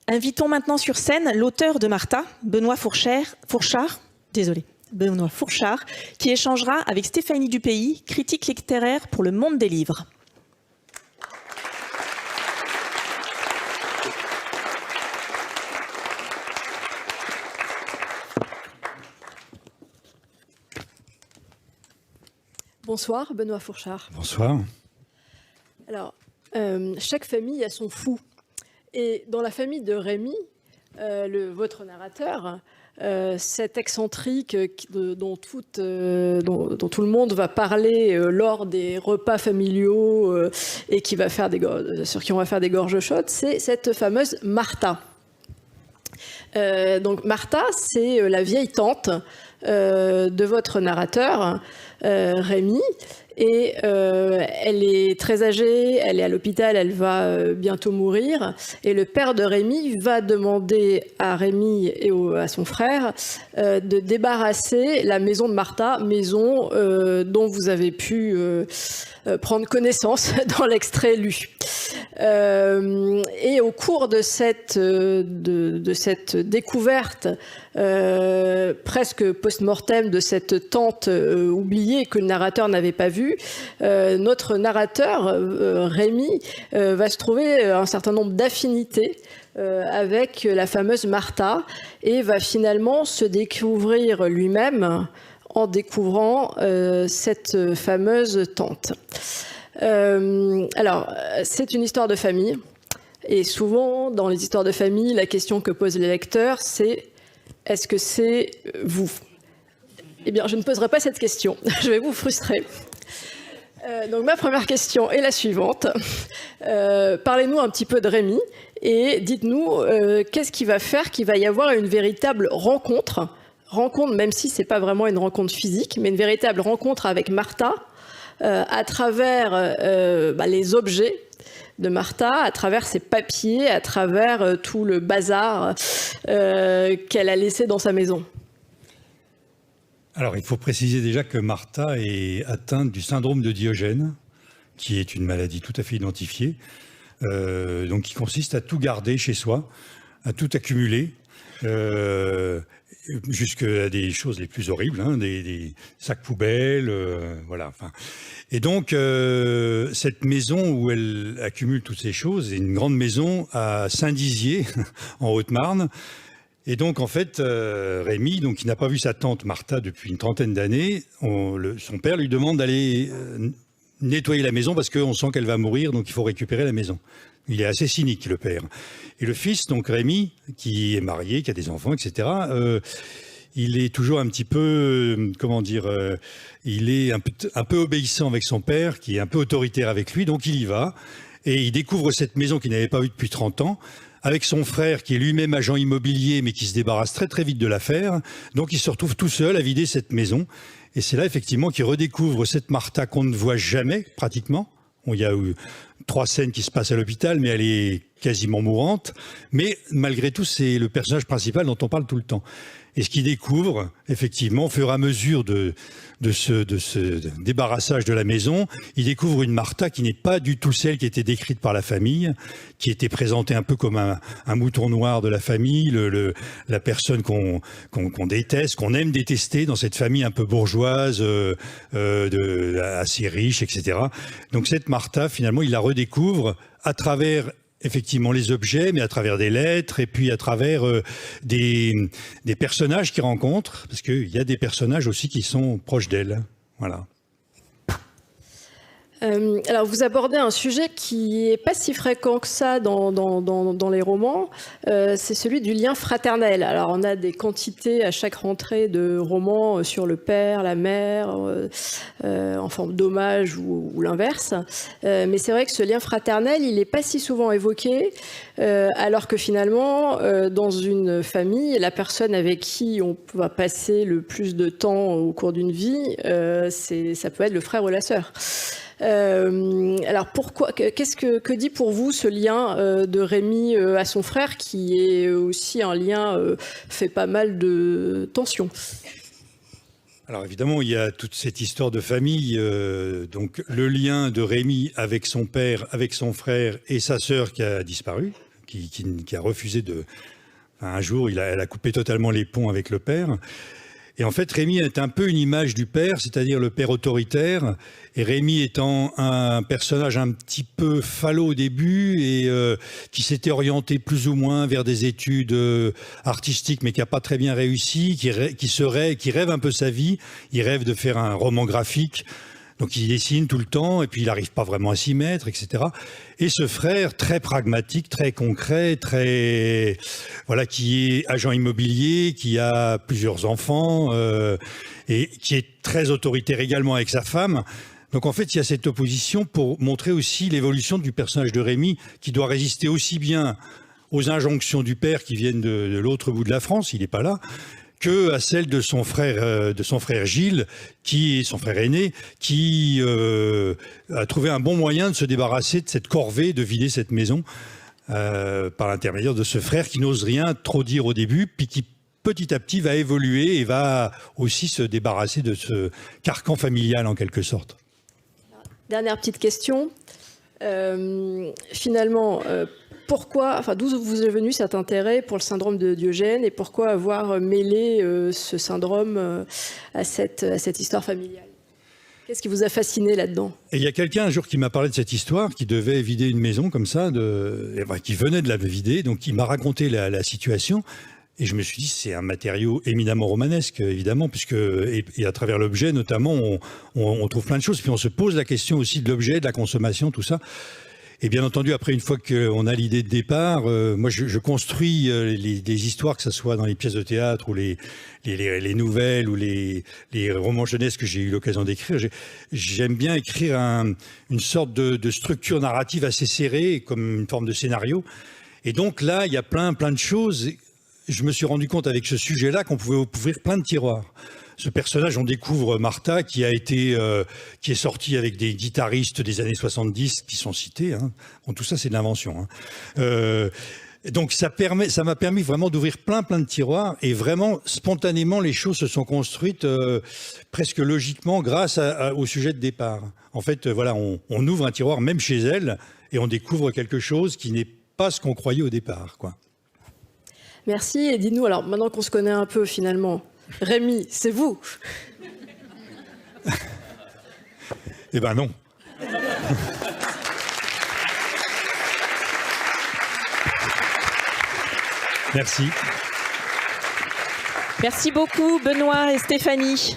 Invitons maintenant sur scène l'auteur de Martha, Benoît Fourchard, qui échangera avec Stéphanie Dupeilly, critique littéraire pour Le Monde des Livres. Bonsoir, Benoît Fourchard. Bonsoir. Alors, chaque famille a son fou. Et dans la famille de Rémi, votre narrateur, cet excentrique dont tout le monde va parler lors des repas familiaux et sur qui on va faire des gorges chaudes, c'est cette fameuse Martha. Donc Martha, c'est la vieille tante de votre narrateur, Rémi. Et elle est très âgée, elle est à l'hôpital, elle va bientôt mourir. Et le père de Rémi va demander à Rémi et à son frère de débarrasser la maison de Martha, maison dont vous avez pu prendre connaissance dans l'extrait lu. Et au cours de cette découverte presque post-mortem de cette tante oubliée que le narrateur n'avait pas vue, notre narrateur, Rémi, va se trouver un certain nombre d'affinités avec la fameuse Martha et va finalement se découvrir lui-même en découvrant cette fameuse tante. Alors, c'est une histoire de famille. Et souvent, dans les histoires de famille, la question que posent les lecteurs, c'est « Est-ce que c'est vous ?» Eh bien, je ne poserai pas cette question. Je vais vous frustrer. Donc, ma première question est la suivante. Parlez-nous un petit peu de Rémi et dites-nous qu'est-ce qui va faire qu'il va y avoir une véritable rencontre, même si ce n'est pas vraiment une rencontre physique, mais une véritable rencontre avec Martha à travers les objets de Martha, à travers ses papiers, à travers tout le bazar qu'elle a laissé dans sa maison. Alors, il faut préciser déjà que Martha est atteinte du syndrome de Diogène, qui est une maladie tout à fait identifiée, donc qui consiste à tout garder chez soi, à tout accumuler, jusqu'à des choses les plus horribles, hein, des sacs poubelles, voilà. Enfin. Et donc, cette maison où elle accumule toutes ces choses est une grande maison à Saint-Dizier, en Haute-Marne. Et donc, en fait, Rémi, donc, qui n'a pas vu sa tante Martha depuis une trentaine d'années, son père lui demande d'aller nettoyer la maison parce qu'on sent qu'elle va mourir, donc il faut récupérer la maison. Il est assez cynique, le père. Et le fils, donc Rémi, qui est marié, qui a des enfants, etc., il est toujours un petit peu, il est un peu obéissant avec son père, qui est un peu autoritaire avec lui, donc il y va. Et il découvre cette maison qu'il n'avait pas vue depuis 30 ans, avec son frère qui est lui-même agent immobilier, mais qui se débarrasse très très vite de l'affaire. Donc il se retrouve tout seul à vider cette maison. Et c'est là, effectivement, qu'il redécouvre cette Martha qu'on ne voit jamais, pratiquement. Il y a eu 3 scènes qui se passent à l'hôpital, mais elle est quasiment mourante. Mais malgré tout, c'est le personnage principal dont on parle tout le temps. Et ce qu'il découvre, effectivement, au fur et à mesure de ce débarrassage de la maison, il découvre une Martha qui n'est pas du tout celle qui était décrite par la famille, qui était présentée un peu comme un mouton noir de la famille, la personne qu'on déteste, qu'on aime détester dans cette famille un peu bourgeoise, assez riche, etc. Donc cette Martha, finalement, il la redécouvre à travers effectivement les objets, mais à travers des lettres et puis à travers des personnages qu'il rencontre, parce qu'il y a des personnages aussi qui sont proches d'elle. Voilà. Alors, vous abordez un sujet qui n'est pas si fréquent que ça dans les romans, c'est celui du lien fraternel. Alors, on a des quantités à chaque rentrée de romans sur le père, la mère, en forme d'hommage ou l'inverse. Mais c'est vrai que ce lien fraternel, il n'est pas si souvent évoqué, alors que finalement, dans une famille, la personne avec qui on va passer le plus de temps au cours d'une vie, ça peut être le frère ou la sœur. Alors pourquoi, que dit pour vous ce lien de Rémi à son frère, qui est aussi un lien fait pas mal de tensions? Alors évidemment, il y a toute cette histoire de famille, donc le lien de Rémi avec son père, avec son frère et sa sœur qui a disparu, qui a refusé de... Enfin, un jour, elle a coupé totalement les ponts avec le père. Et en fait, Rémi est un peu une image du père, c'est-à-dire le père autoritaire. Et Rémi étant un personnage un petit peu falot au début et qui s'était orienté plus ou moins vers des études artistiques, mais qui n'a pas très bien réussi, qui rêve un peu sa vie. Il rêve de faire un roman graphique. Donc il dessine tout le temps et puis il n'arrive pas vraiment à s'y mettre, etc. Et ce frère très pragmatique, très concret, qui est agent immobilier, qui a plusieurs enfants et qui est très autoritaire également avec sa femme. Donc en fait, il y a cette opposition pour montrer aussi l'évolution du personnage de Rémi, qui doit résister aussi bien aux injonctions du père qui viennent de l'autre bout de la France, il n'est pas là, que à celle de son frère Gilles, qui est son frère aîné, qui a trouvé un bon moyen de se débarrasser de cette corvée, de vider cette maison par l'intermédiaire de ce frère qui n'ose rien trop dire au début, puis qui petit à petit va évoluer et va aussi se débarrasser de ce carcan familial en quelque sorte. Dernière petite question. Finalement, d'où vous est venu cet intérêt pour le syndrome de Diogène et pourquoi avoir mêlé ce syndrome à cette histoire familiale? Qu'est-ce qui vous a fasciné là-dedans? Et il y a quelqu'un un jour qui m'a parlé de cette histoire, qui devait vider une maison comme ça, qui venait de la vider, donc il m'a raconté la situation. Et je me suis dit, c'est un matériau éminemment romanesque, évidemment, et à travers l'objet, notamment, on trouve plein de choses. Puis on se pose la question aussi de l'objet, de la consommation, tout ça. Et bien entendu, après, une fois qu'on a l'idée de départ, moi, je construis des histoires, que ce soit dans les pièces de théâtre ou les nouvelles ou les romans jeunesse que j'ai eu l'occasion d'écrire. J'aime bien écrire une sorte de structure narrative assez serrée, comme une forme de scénario. Et donc là, il y a plein de choses. Je me suis rendu compte avec ce sujet-là qu'on pouvait ouvrir plein de tiroirs. Ce personnage, on découvre Martha, qui est sortie avec des guitaristes des années 70 qui sont cités. Hein. Bon, tout ça, c'est de l'invention. Hein. Donc ça m'a permis vraiment d'ouvrir plein de tiroirs et vraiment spontanément les choses se sont construites presque logiquement grâce au sujet de départ. En fait, voilà, on ouvre un tiroir même chez elle et on découvre quelque chose qui n'est pas ce qu'on croyait au départ, quoi. Merci. Et dites-nous, alors maintenant qu'on se connaît un peu finalement, Rémi, c'est vous? Eh ben non. Merci. Merci beaucoup, Benoît et Stéphanie.